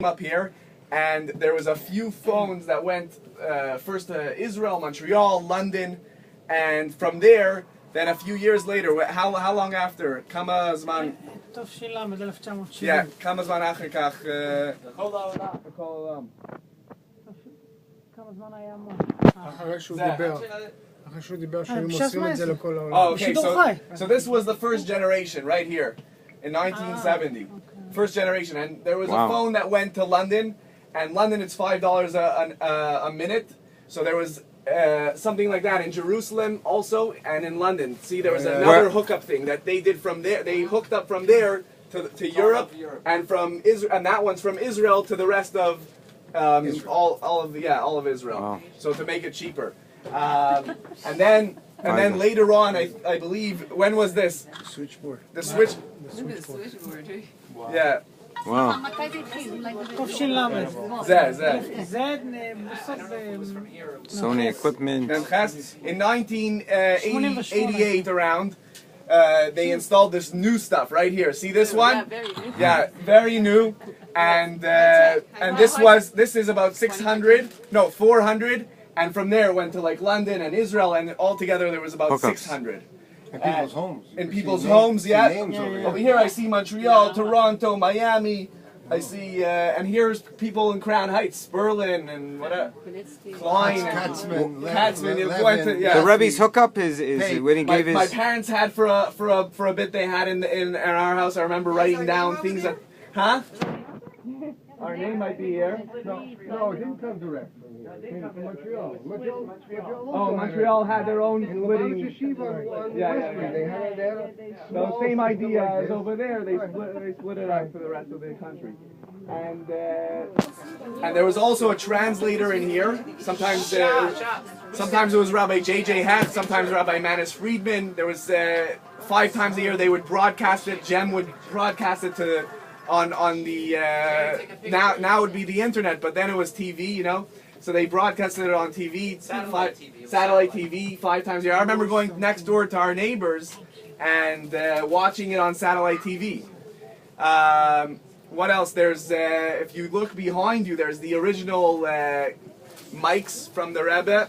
up here, and there was a few phones that went first to Israel, Montreal, London, and from there, then a few years later, how long after? כמה זמן? Yeah, כמה זמן אחר כך? בכל העולם. כמה זמן היה מה? אחרי שהוא דיבר שהיו מוסרים את זה לכל העולם. Oh, okay, so this was the first generation right here in 1970. First generation, and there was a phone that went to London, and London it's $5 a minute. So there was something like that in Jerusalem also, and in London. See, there was another hookup thing that they did from there. They hooked up from there to Europe, and from Israel, and that one's from Israel to the rest of all of Israel. Wow. So to make it cheaper, and then later on, I believe, when was this? Switchboard. The switch. Yeah. Wow. Sony equipment. In 1988 around, they installed this new stuff right here. See this one? Yeah, very new. And this is about 400. And from there it went to like London and Israel, and altogether there was about 600. In people's homes. In people's homes, yeah. Over here I see Montreal, Toronto, Miami. I see, and here's people in Crown Heights, Berlin, and whatever. Klein, Katzman, yeah. The Rebbe's hookup is when he gave his. My parents had for a bit. They had in our house. I remember writing down things that, huh? Our name might be here. No, it didn't come direct from here. It came from Montreal. Oh, Montreal had their own splitting. Yeah. So same idea as over there. They split it out for the rest of the country. And there was also a translator in here. Sometimes it was Rabbi J.J. Hack. Sometimes Rabbi Manis Friedman. There was 5 times a year they would broadcast it. Jem would broadcast it to. On the now it would be the internet, but then it was TV, you know. So they broadcasted it on TV, satellite TV 5 times a year. I remember going next door to our neighbors and watching it on satellite TV. What else? There's if you look behind you, there's the original mics from the Rebbe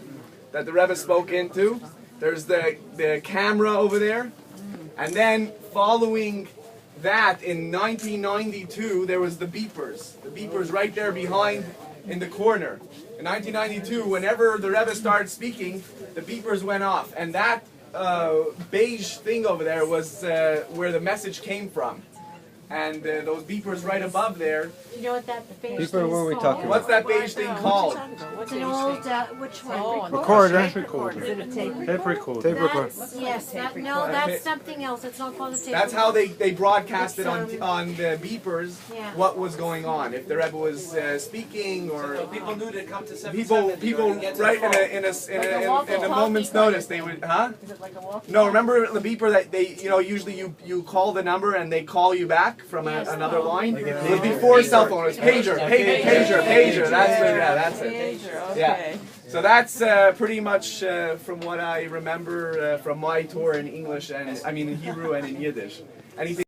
that the Rebbe spoke into. There's the camera over there, and then following that, in 1992, there was the beepers. The beepers right there behind in the corner. In 1992, whenever the Rebbe started speaking, the beepers went off. And that beige thing over there was where the message came from. And those beepers right above there. You know what that beige Beeper, thing what are we is talking called? What's that beige thing called? It's an old, which one? Recorder. Tape recorder. Tape recorder. Yes, that's something else. It's not called a tape That's recorder. how they broadcasted on the beepers what was going on. If the Rebbe was speaking, or people knew to come to 7 people right in a moment's notice they would, huh? Is it like a walkie? No, remember the beeper that they, usually you call the number and they call you back from another line? It was before cell phone. It was pager. That's it. Yeah. So that's pretty much from what I remember from my tour in English and in Hebrew and in Yiddish. Anything